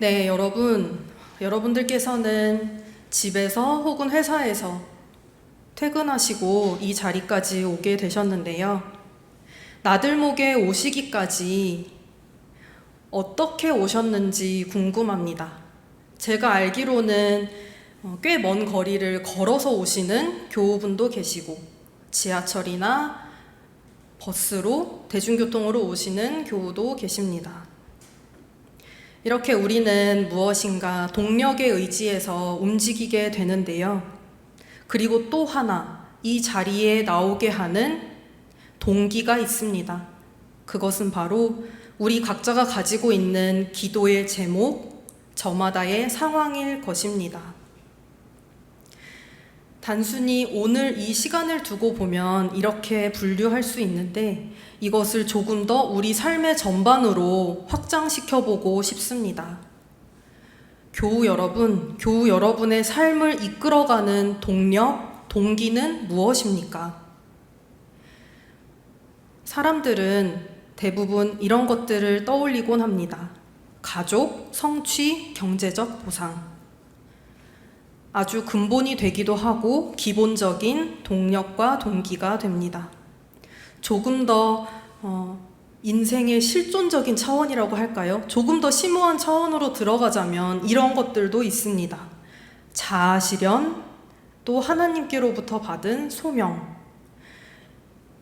네, 여러분들께서는 집에서 혹은 회사에서 퇴근하시고 이 자리까지 오게 되셨는데요. 나들목에 오시기까지 어떻게 오셨는지 궁금합니다. 제가 알기로는 꽤 먼 거리를 걸어서 오시는 교우분도 계시고, 지하철이나 버스로, 대중교통으로 오시는 교우도 계십니다. 이렇게 우리는 무엇인가 동력에 의지해서 움직이게 되는데요. 그리고 또 하나, 이 자리에 나오게 하는 동기가 있습니다. 그것은 바로 우리 각자가 가지고 있는 기도의 제목, 저마다의 상황일 것입니다. 단순히 오늘 이 시간을 두고 보면 이렇게 분류할 수 있는데, 이것을 조금 더 우리 삶의 전반으로 확장시켜보고 싶습니다. 교우 여러분의 삶을 이끌어가는 동력, 동기는 무엇입니까? 사람들은 대부분 이런 것들을 떠올리곤 합니다. 가족, 성취, 경제적 보상. 아주 근본이 되기도 하고 기본적인 동력과 동기가 됩니다. 조금 더 인생의 실존적인 차원이라고 할까요? 조금 더 심오한 차원으로 들어가자면 이런 것들도 있습니다. 자아실현, 또 하나님께로부터 받은 소명.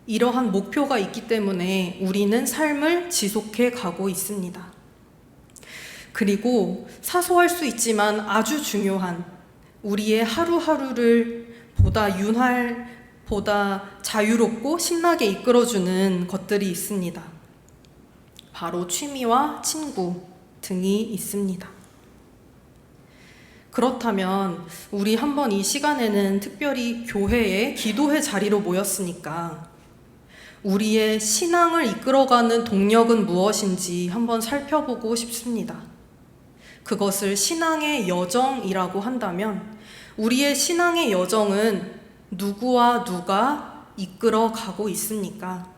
이러한 목표가 있기 때문에 우리는 삶을 지속해 가고 있습니다. 그리고 사소할 수 있지만 아주 중요한 우리의 하루하루를 보다 자유롭고 신나게 이끌어주는 것들이 있습니다. 바로 취미와 친구 등이 있습니다. 그렇다면 우리 한번 이 시간에는 특별히 교회의 기도회 자리로 모였으니까 우리의 신앙을 이끌어가는 동력은 무엇인지 한번 살펴보고 싶습니다. 그것을 신앙의 여정이라고 한다면 우리의 신앙의 여정은 누구와 누가 이끌어 가고 있습니까?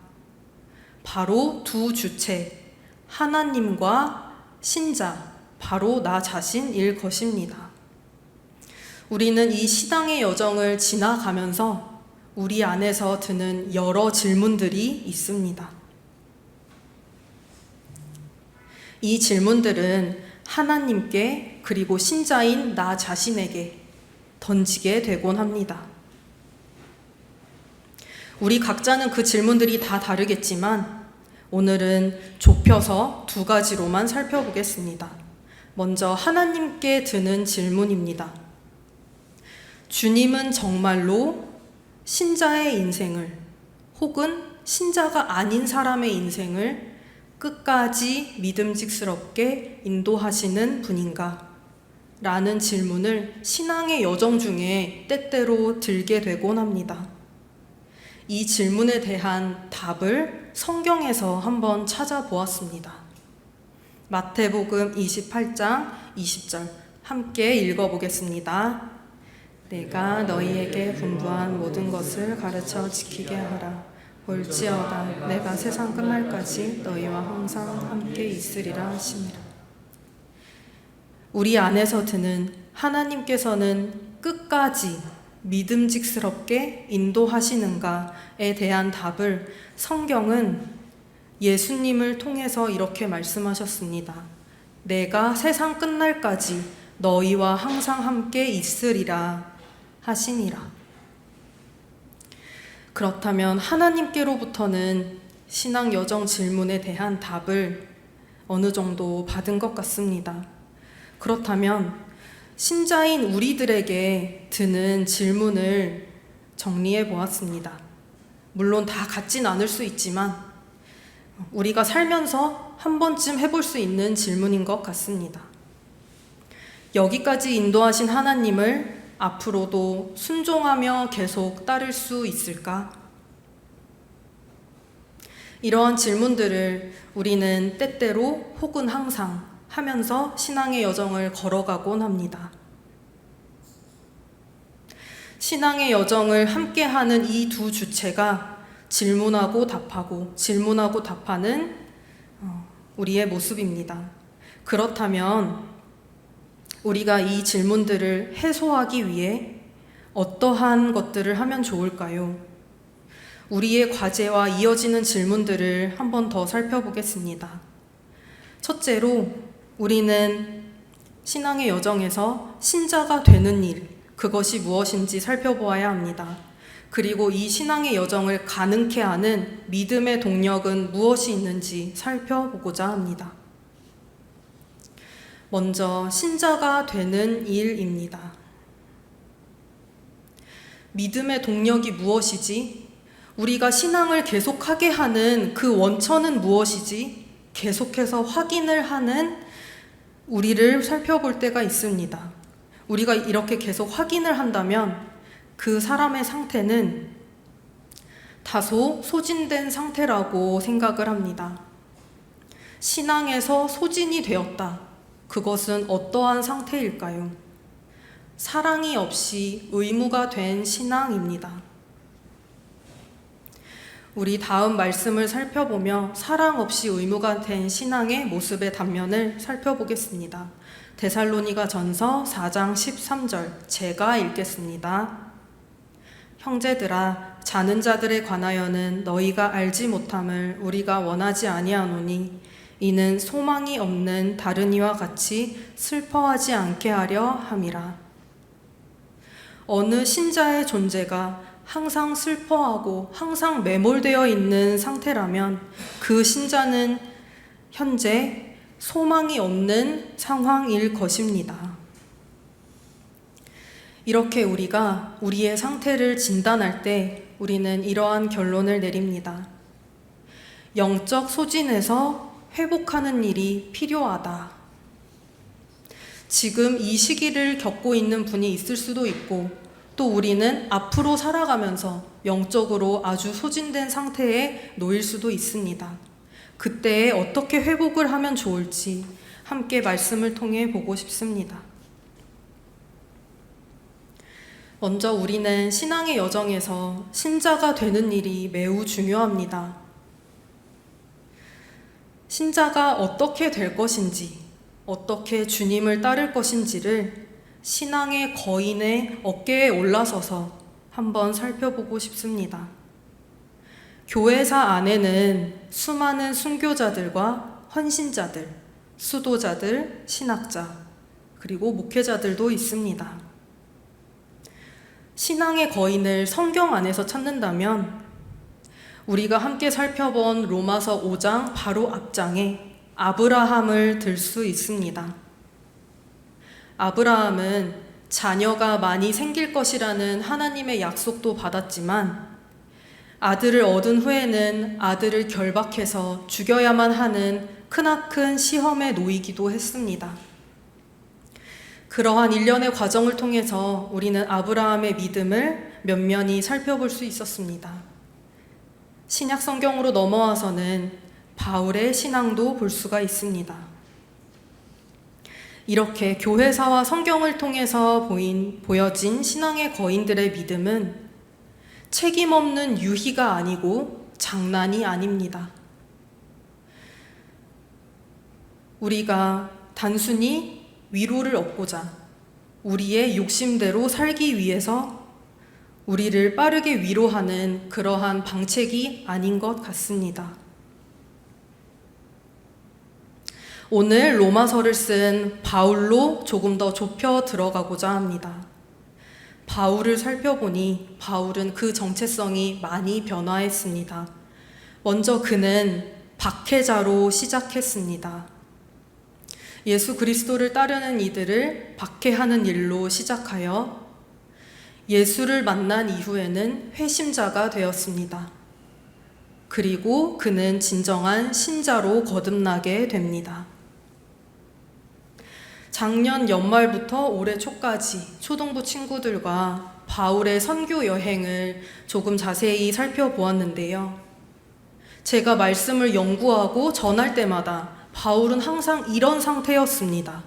바로 두 주체, 하나님과 신자, 바로 나 자신일 것입니다. 우리는 이 신앙의 여정을 지나가면서 우리 안에서 드는 여러 질문들이 있습니다. 이 질문들은 하나님께 그리고 신자인 나 자신에게 던지게 되곤 합니다. 우리 각자는 그 질문들이 다 다르겠지만 오늘은 좁혀서 두 가지로만 살펴보겠습니다. 먼저 하나님께 드는 질문입니다. 주님은 정말로 신자의 인생을 혹은 신자가 아닌 사람의 인생을 끝까지 믿음직스럽게 인도하시는 분인가? 라는 질문을 신앙의 여정 중에 때때로 들게 되곤 합니다. 이 질문에 대한 답을 성경에서 한번 찾아보았습니다. 마태복음 28장 20절 함께 읽어보겠습니다. 내가 너희에게 분부한 모든 것을 가르쳐 지키게 하라. 볼지어다 내가 세상 끝날까지 너희와 항상 함께 있으리라 하시니라. 우리 안에서 드는 하나님께서는 끝까지 믿음직스럽게 인도하시는가에 대한 답을 성경은 예수님을 통해서 이렇게 말씀하셨습니다. 내가 세상 끝날까지 너희와 항상 함께 있으리라 하시니라. 그렇다면 하나님께로부터는 신앙 여정 질문에 대한 답을 어느 정도 받은 것 같습니다. 그렇다면 신자인 우리들에게 드는 질문을 정리해 보았습니다. 물론 다 같진 않을 수 있지만 우리가 살면서 한 번쯤 해볼 수 있는 질문인 것 같습니다. 여기까지 인도하신 하나님을 앞으로도 순종하며 계속 따를 수 있을까? 이러한 질문들을 우리는 때때로 혹은 항상 하면서 신앙의 여정을 걸어가곤 합니다. 신앙의 여정을 함께하는 이 두 주체가 질문하고 답하는 우리의 모습입니다. 그렇다면 우리가 이 질문들을 해소하기 위해 어떠한 것들을 하면 좋을까요? 우리의 과제와 이어지는 질문들을 한 번 더 살펴보겠습니다. 첫째로, 우리는 신앙의 여정에서 신자가 되는 일, 그것이 무엇인지 살펴보아야 합니다. 그리고 이 신앙의 여정을 가능케 하는 믿음의 동력은 무엇이 있는지 살펴보고자 합니다. 먼저 신자가 되는 일입니다. 믿음의 동력이 무엇이지? 우리가 신앙을 계속하게 하는 그 원천은 무엇이지? 계속해서 확인을 하는 우리를 살펴볼 때가 있습니다. 우리가 이렇게 계속 확인을 한다면 그 사람의 상태는 다소 소진된 상태라고 생각을 합니다. 신앙에서 소진이 되었다. 그것은 어떠한 상태일까요? 사랑이 없이 의무가 된 신앙입니다. 우리 다음 말씀을 살펴보며 사랑 없이 의무가 된 신앙의 모습의 단면을 살펴보겠습니다. 데살로니가 전서 4장 13절, 제가 읽겠습니다. 형제들아, 자는 자들에 관하여는 너희가 알지 못함을 우리가 원하지 아니하노니 이는 소망이 없는 다른 이와 같이 슬퍼하지 않게 하려 함이라. 어느 신자의 존재가 항상 슬퍼하고 항상 매몰되어 있는 상태라면 그 신자는 현재 소망이 없는 상황일 것입니다. 이렇게 우리가 우리의 상태를 진단할 때 우리는 이러한 결론을 내립니다. 영적 소진에서 회복하는 일이 필요하다. 지금 이 시기를 겪고 있는 분이 있을 수도 있고 또 우리는 앞으로 살아가면서 영적으로 아주 소진된 상태에 놓일 수도 있습니다. 그때에 어떻게 회복을 하면 좋을지 함께 말씀을 통해 보고 싶습니다. 먼저 우리는 신앙의 여정에서 신자가 되는 일이 매우 중요합니다. 신자가 어떻게 될 것인지, 어떻게 주님을 따를 것인지를 신앙의 거인의 어깨에 올라서서 한번 살펴보고 싶습니다. 교회사 안에는 수많은 순교자들과 헌신자들, 수도자들, 신학자, 그리고 목회자들도 있습니다. 신앙의 거인을 성경 안에서 찾는다면 우리가 함께 살펴본 로마서 5장 바로 앞장에 아브라함을 들 수 있습니다. 아브라함은 자녀가 많이 생길 것이라는 하나님의 약속도 받았지만 아들을 얻은 후에는 아들을 결박해서 죽여야만 하는 크나큰 시험에 놓이기도 했습니다. 그러한 일련의 과정을 통해서 우리는 아브라함의 믿음을 면면히 살펴볼 수 있었습니다. 신약 성경으로 넘어와서는 바울의 신앙도 볼 수가 있습니다. 이렇게 교회사와 성경을 통해서 보여진 신앙의 거인들의 믿음은 책임 없는 유희가 아니고 장난이 아닙니다. 우리가 단순히 위로를 얻고자 우리의 욕심대로 살기 위해서 우리를 빠르게 위로하는 그러한 방책이 아닌 것 같습니다. 오늘 로마서를 쓴 바울로 조금 더 좁혀 들어가고자 합니다. 바울을 살펴보니 바울은 그 정체성이 많이 변화했습니다. 먼저 그는 박해자로 시작했습니다. 예수 그리스도를 따르는 이들을 박해하는 일로 시작하여 예수를 만난 이후에는 회심자가 되었습니다. 그리고 그는 진정한 신자로 거듭나게 됩니다. 작년 연말부터 올해 초까지 초등부 친구들과 바울의 선교 여행을 조금 자세히 살펴보았는데요. 제가 말씀을 연구하고 전할 때마다 바울은 항상 이런 상태였습니다.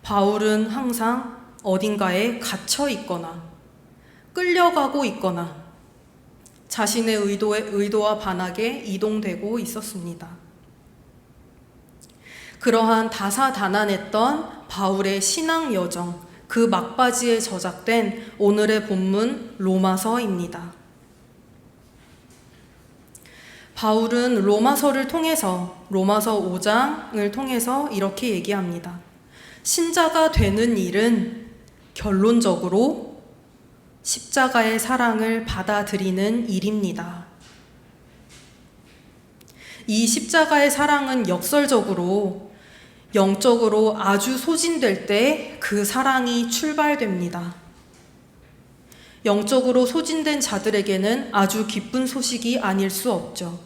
바울은 항상 어딘가에 갇혀 있거나 끌려가고 있거나 자신의 의도와 반하게 이동되고 있었습니다. 그러한 다사다난했던 바울의 신앙 여정, 그 막바지에 저작된 오늘의 본문 로마서입니다. 바울은 로마서를 통해서, 로마서 5장을 통해서 이렇게 얘기합니다. 신자가 되는 일은 결론적으로 십자가의 사랑을 받아들이는 일입니다. 이 십자가의 사랑은 역설적으로, 영적으로 아주 소진될 때 그 사랑이 출발됩니다. 영적으로 소진된 자들에게는 아주 기쁜 소식이 아닐 수 없죠.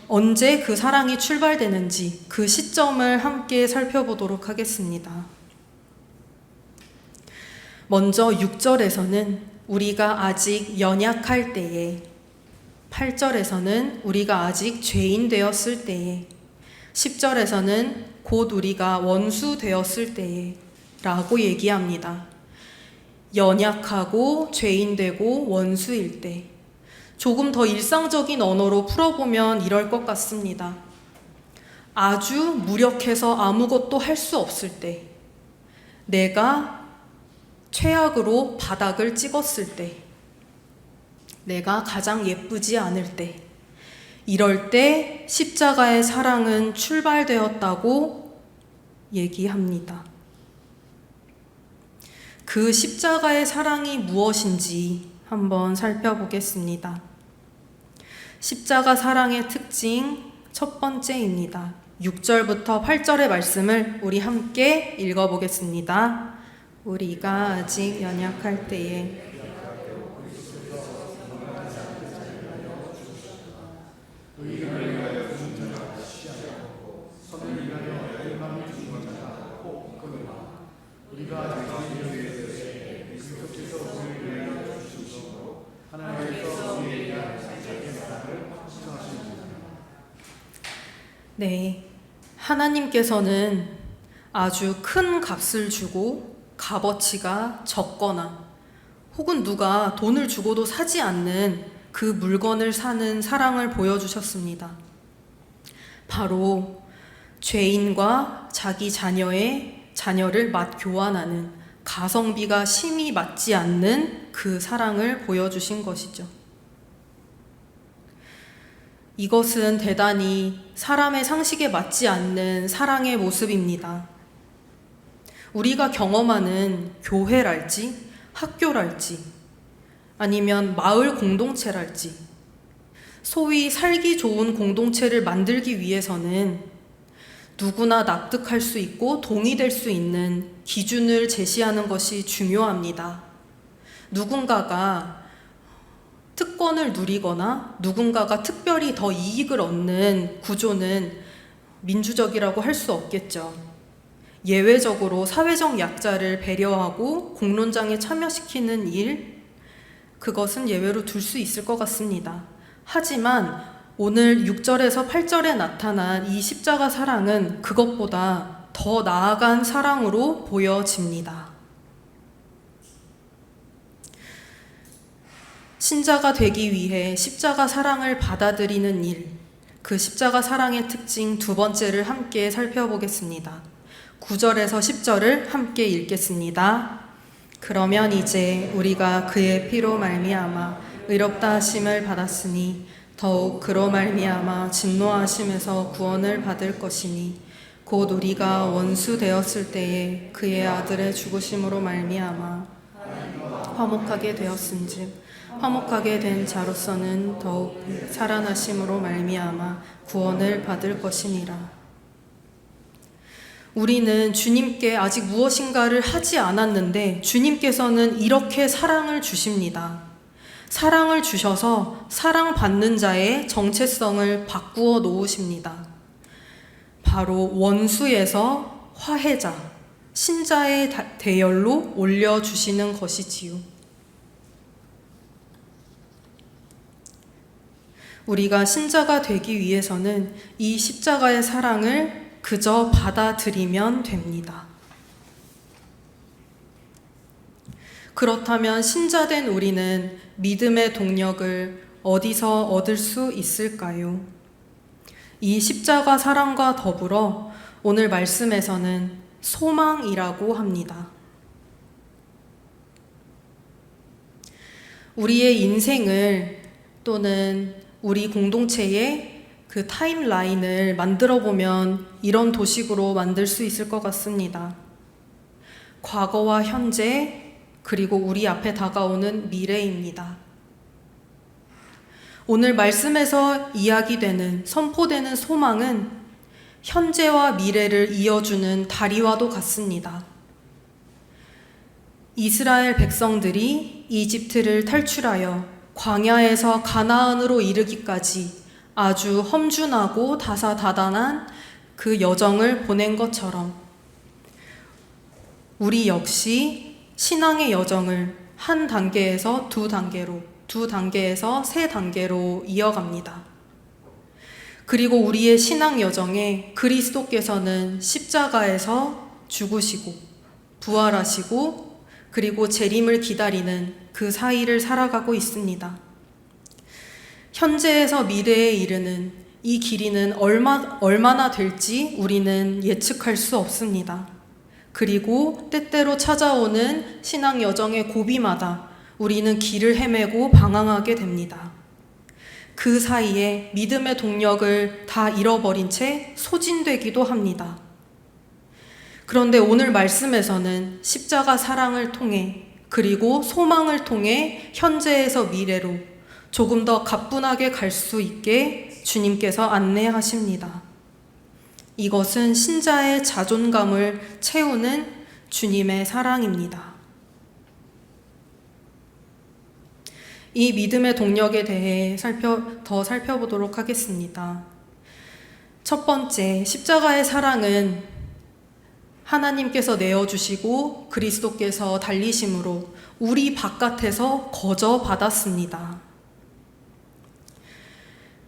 언제 그 사랑이 출발되는지 그 시점을 함께 살펴보도록 하겠습니다. 먼저 6절에서는 우리가 아직 연약할 때에, 8절에서는 우리가 아직 죄인 되었을 때에, 10절에서는 곧 우리가 원수 되었을 때에 라고 얘기합니다. 연약하고 죄인 되고 원수일 때, 조금 더 일상적인 언어로 풀어보면 이럴 것 같습니다. 아주 무력해서 아무것도 할 수 없을 때, 내가 최악으로 바닥을 찍었을 때, 내가 가장 예쁘지 않을 때, 이럴 때 십자가의 사랑은 출발되었다고 얘기합니다. 그 십자가의 사랑이 무엇인지 한번 살펴보겠습니다. 십자가 사랑의 특징 첫 번째입니다. 6절부터 8절의 말씀을 우리 함께 읽어보겠습니다. 우리가 아직 연약할 때에 네, 하나님께서는 아주 큰 값을 주고 값어치가 적거나 혹은 누가 돈을 주고도 사지 않는 그 물건을 사는 사랑을 보여주셨습니다. 바로 죄인과 자기 자녀를 맞교환하는 가성비가 심히 맞지 않는 그 사랑을 보여주신 것이죠. 이것은 대단히 사람의 상식에 맞지 않는 사랑의 모습입니다. 우리가 경험하는 교회랄지 학교랄지 아니면 마을 공동체랄지 소위 살기 좋은 공동체를 만들기 위해서는 누구나 납득할 수 있고 동의될 수 있는 기준을 제시하는 것이 중요합니다. 누군가가 특권을 누리거나 누군가가 특별히 더 이익을 얻는 구조는 민주적이라고 할 수 없겠죠. 예외적으로 사회적 약자를 배려하고 공론장에 참여시키는 일, 그것은 예외로 둘 수 있을 것 같습니다. 하지만 오늘 6절에서 8절에 나타난 이 십자가 사랑은 그것보다 더 나아간 사랑으로 보여집니다. 신자가 되기 위해 십자가 사랑을 받아들이는 일, 그 십자가 사랑의 특징 두 번째를 함께 살펴보겠습니다. 9절에서 10절을 함께 읽겠습니다. 그러면 이제 우리가 그의 피로 말미암아 의롭다 하심을 받았으니 더욱 그로 말미암아 진노하심에서 구원을 받을 것이니 곧 우리가 원수 되었을 때에 그의 아들의 죽으심으로 말미암아 화목하게 되었은즉 화목하게 된 자로서는 더욱 살아나심으로 말미암아 구원을 받을 것이니라. 우리는 주님께 아직 무엇인가를 하지 않았는데 주님께서는 이렇게 사랑을 주십니다. 사랑을 주셔서 사랑받는 자의 정체성을 바꾸어 놓으십니다. 바로 원수에서 화해자, 신자의 대열로 올려주시는 것이지요. 우리가 신자가 되기 위해서는 이 십자가의 사랑을 그저 받아들이면 됩니다. 그렇다면 신자된 우리는 믿음의 동력을 어디서 얻을 수 있을까요? 이 십자가 사랑과 더불어 오늘 말씀에서는 소망이라고 합니다. 우리의 인생을 또는 우리 공동체의 그 타임라인을 만들어 보면 이런 도식으로 만들 수 있을 것 같습니다. 과거와 현재, 그리고 우리 앞에 다가오는 미래입니다. 오늘 말씀에서 이야기되는, 선포되는 소망은 현재와 미래를 이어주는 다리와도 같습니다. 이스라엘 백성들이 이집트를 탈출하여 광야에서 가나안으로 이르기까지 아주 험준하고 다사다난한 그 여정을 보낸 것처럼 우리 역시 신앙의 여정을 한 단계에서 두 단계로, 두 단계에서 세 단계로 이어갑니다. 그리고 우리의 신앙 여정에 그리스도께서는 십자가에서 죽으시고 부활하시고 그리고 재림을 기다리는 그 사이를 살아가고 있습니다. 현재에서 미래에 이르는 이 길이는 얼마나 될지 우리는 예측할 수 없습니다. 그리고 때때로 찾아오는 신앙 여정의 고비마다 우리는 길을 헤매고 방황하게 됩니다. 그 사이에 믿음의 동력을 다 잃어버린 채 소진되기도 합니다. 그런데 오늘 말씀에서는 십자가 사랑을 통해 그리고 소망을 통해 현재에서 미래로 조금 더 가뿐하게 갈 수 있게 주님께서 안내하십니다. 이것은 신자의 자존감을 채우는 주님의 사랑입니다. 이 믿음의 동력에 대해 더 살펴보도록 하겠습니다. 첫 번째, 십자가의 사랑은 하나님께서 내어주시고 그리스도께서 달리심으로 우리 바깥에서 거저 받았습니다.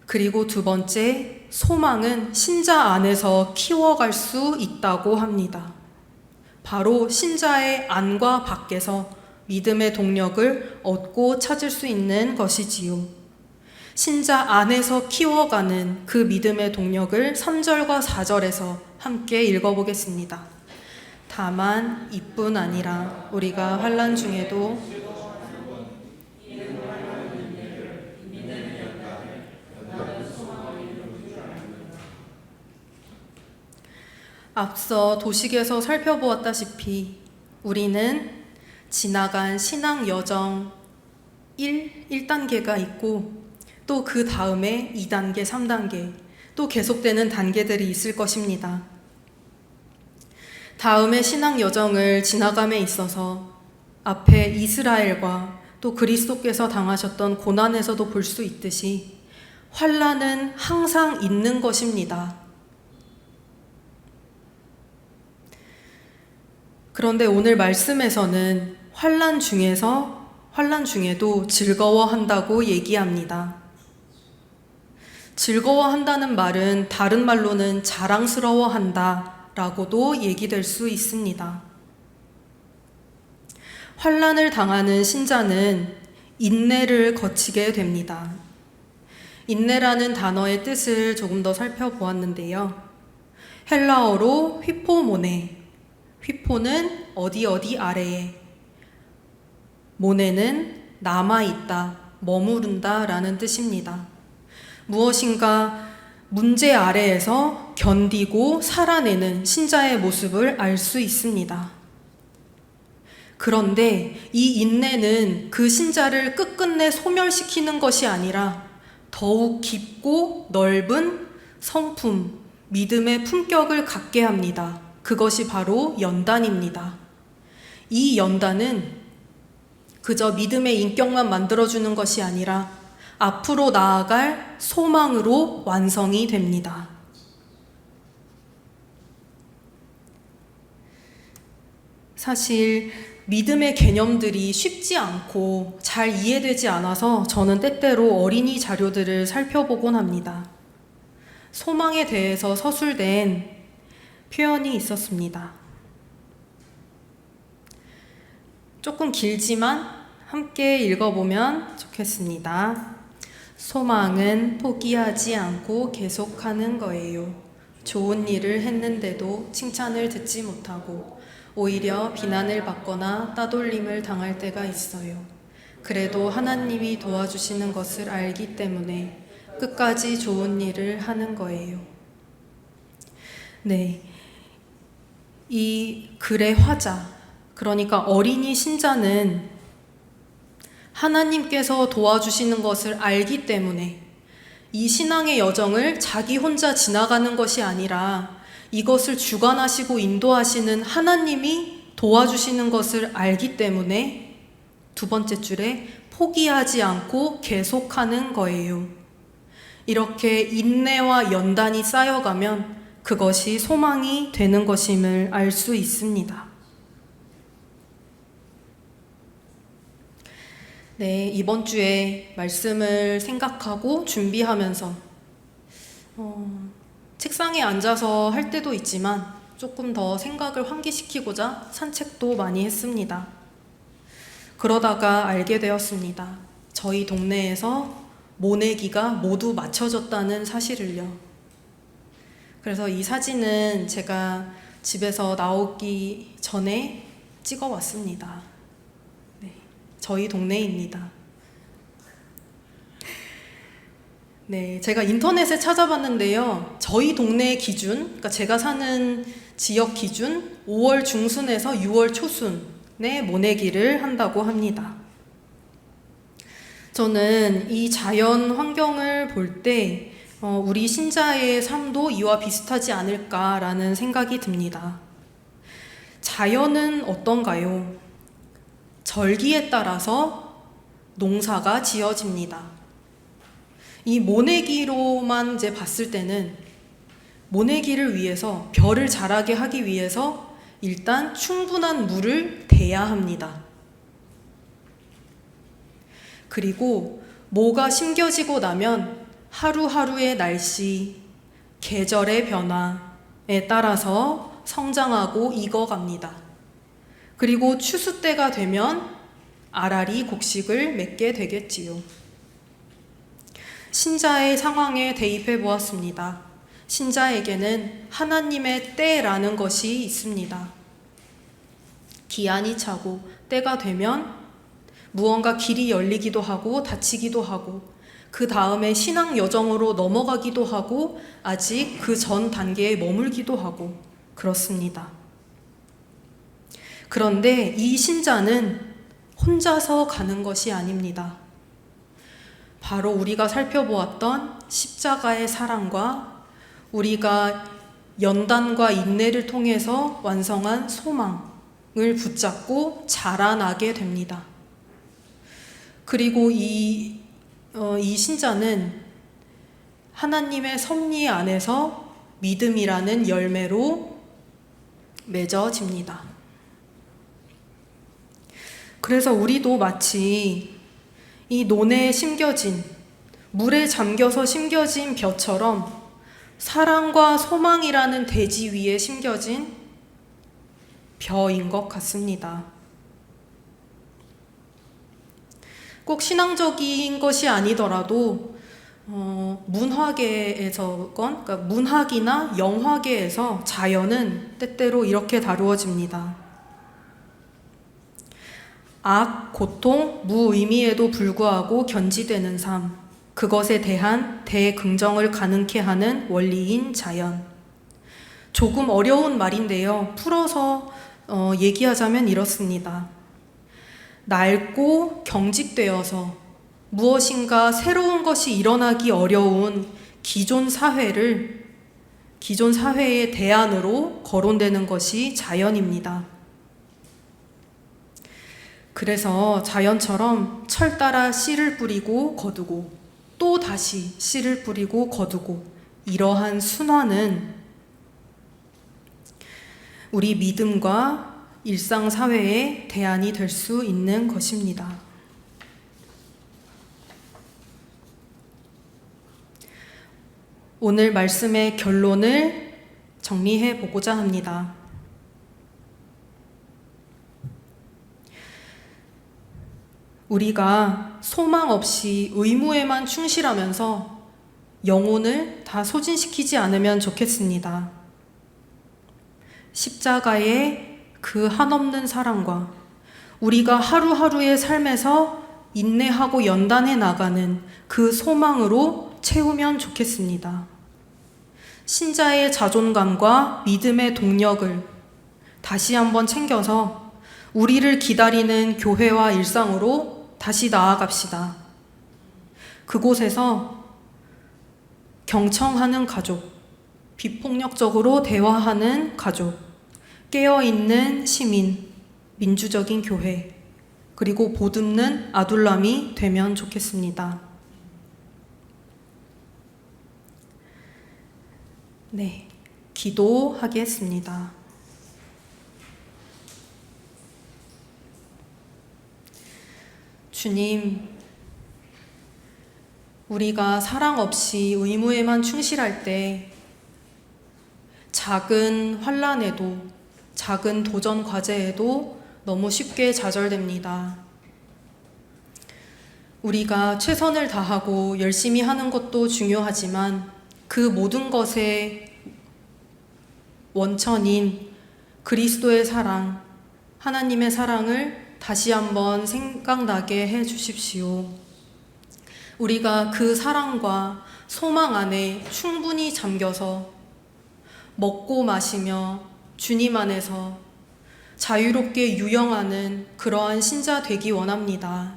그리고 두 번째, 소망은 신자 안에서 키워갈 수 있다고 합니다. 바로 신자의 안과 밖에서 믿음의 동력을 얻고 찾을 수 있는 것이지요. 신자 안에서 키워가는 그 믿음의 동력을 3절과 4절에서 함께 읽어보겠습니다. 다만 이뿐 아니라 우리가 환난 중에도 앞서 도식에서 살펴보았다시피 우리는 지나간 신앙 여정 1단계가 있고 또 그 다음에 2단계, 3단계 또 계속되는 단계들이 있을 것입니다. 다음의 신앙 여정을 지나감에 있어서 앞에 이스라엘과 또 그리스도께서 당하셨던 고난에서도 볼 수 있듯이 환난은 항상 있는 것입니다. 그런데 오늘 말씀에서는 환난 중에도 즐거워한다고 얘기합니다. 즐거워한다는 말은 다른 말로는 자랑스러워한다 라고도 얘기될 수 있습니다. 환난을 당하는 신자는 인내를 거치게 됩니다. 인내라는 단어의 뜻을 조금 더 살펴보았는데요. 헬라어로 휘포모네, 휘포는 어디 아래에, 모네는 남아있다, 머무른다 라는 뜻입니다. 무엇인가 문제 아래에서 견디고 살아내는 신자의 모습을 알 수 있습니다. 그런데 이 인내는 그 신자를 끝끝내 소멸시키는 것이 아니라 더욱 깊고 넓은 성품, 믿음의 품격을 갖게 합니다. 그것이 바로 연단입니다. 이 연단은 그저 믿음의 인격만 만들어주는 것이 아니라 앞으로 나아갈 소망으로 완성이 됩니다. 사실 믿음의 개념들이 쉽지 않고 잘 이해되지 않아서 저는 때때로 어린이 자료들을 살펴보곤 합니다. 소망에 대해서 서술된 표현이 있었습니다. 조금 길지만 함께 읽어보면 좋겠습니다. 소망은 포기하지 않고 계속하는 거예요. 좋은 일을 했는데도 칭찬을 듣지 못하고 오히려 비난을 받거나 따돌림을 당할 때가 있어요. 그래도 하나님이 도와주시는 것을 알기 때문에 끝까지 좋은 일을 하는 거예요. 네. 이 글의 화자, 그러니까 어린이 신자는 하나님께서 도와주시는 것을 알기 때문에 이 신앙의 여정을 자기 혼자 지나가는 것이 아니라 이것을 주관하시고 인도하시는 하나님이 도와주시는 것을 알기 때문에 두 번째 줄에 포기하지 않고 계속하는 거예요. 이렇게 인내와 연단이 쌓여가면 그것이 소망이 되는 것임을 알 수 있습니다. 네, 이번 주에 말씀을 생각하고 준비하면서 책상에 앉아서 할 때도 있지만 조금 더 생각을 환기시키고자 산책도 많이 했습니다. 그러다가 알게 되었습니다. 저희 동네에서 모내기가 모두 맞춰졌다는 사실을요. 그래서 이 사진은 제가 집에서 나오기 전에 찍어 왔습니다. 네, 저희 동네입니다. 네, 제가 인터넷에 찾아봤는데요. 저희 동네 기준, 그러니까 제가 사는 지역 기준 5월 중순에서 6월 초순에 모내기를 한다고 합니다. 저는 이 자연 환경을 볼 때 우리 신자의 삶도 이와 비슷하지 않을까라는 생각이 듭니다. 자연은 어떤가요? 절기에 따라서 농사가 지어집니다. 이 모내기로만 이제 봤을 때는 모내기를 위해서 벼를 자라게 하기 위해서 일단 충분한 물을 대야 합니다. 그리고 모가 심겨지고 나면 하루하루의 날씨, 계절의 변화에 따라서 성장하고 익어갑니다. 그리고 추수 때가 되면 알알이 곡식을 맺게 되겠지요. 신자의 상황에 대입해 보았습니다. 신자에게는 하나님의 때라는 것이 있습니다. 기한이 차고 때가 되면 무언가 길이 열리기도 하고 닫히기도 하고 그 다음에 신앙 여정으로 넘어가기도 하고 아직 그 전 단계에 머물기도 하고 그렇습니다. 그런데 이 신자는 혼자서 가는 것이 아닙니다. 바로 우리가 살펴보았던 십자가의 사랑과 우리가 연단과 인내를 통해서 완성한 소망을 붙잡고 자라나게 됩니다. 그리고 이 신자는 하나님의 섭리 안에서 믿음이라는 열매로 맺어집니다. 그래서 우리도 마치 이 논에 심겨진, 물에 잠겨서 심겨진 벼처럼 사랑과 소망이라는 대지 위에 심겨진 벼인 것 같습니다. 꼭 신앙적인 것이 아니더라도 문화계에서건, 그러니까 문학이나 영화계에서 자연은 때때로 이렇게 다루어집니다. 악, 고통, 무의미에도 불구하고 견지되는 삶, 그것에 대한 대긍정을 가능케 하는 원리인 자연. 조금 어려운 말인데요. 풀어서 얘기하자면 이렇습니다. 낡고 경직되어서 무엇인가 새로운 것이 일어나기 어려운 기존 사회의 대안으로 거론되는 것이 자연입니다. 그래서 자연처럼 철 따라 씨를 뿌리고 거두고 또 다시 씨를 뿌리고 거두고 이러한 순환은 우리 믿음과 일상사회의 대안이 될 수 있는 것입니다. 오늘 말씀의 결론을 정리해 보고자 합니다. 우리가 소망 없이 의무에만 충실하면서 영혼을 다 소진시키지 않으면 좋겠습니다. 십자가의 그 한없는 사랑과 우리가 하루하루의 삶에서 인내하고 연단해 나가는 그 소망으로 채우면 좋겠습니다. 신자의 자존감과 믿음의 동력을 다시 한번 챙겨서 우리를 기다리는 교회와 일상으로 다시 나아갑시다. 그곳에서 경청하는 가족, 비폭력적으로 대화하는 가족, 깨어있는 시민, 민주적인 교회, 그리고 보듬는 아둘람이 되면 좋겠습니다. 네, 기도하겠습니다. 주님, 우리가 사랑 없이 의무에만 충실할 때 작은 환난에도 작은 도전 과제에도 너무 쉽게 좌절됩니다. 우리가 최선을 다하고 열심히 하는 것도 중요하지만 그 모든 것의 원천인 그리스도의 사랑, 하나님의 사랑을 다시 한번 생각나게 해 주십시오. 우리가 그 사랑과 소망 안에 충분히 잠겨서 먹고 마시며 주님 안에서 자유롭게 유영하는 그러한 신자 되기 원합니다.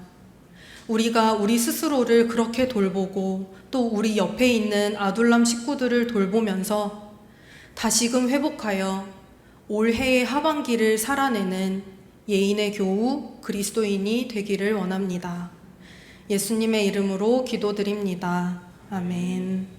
우리가 우리 스스로를 그렇게 돌보고 또 우리 옆에 있는 아둘람 식구들을 돌보면서 다시금 회복하여 올해의 하반기를 살아내는 예인의 교우 그리스도인이 되기를 원합니다. 예수님의 이름으로 기도드립니다. 아멘.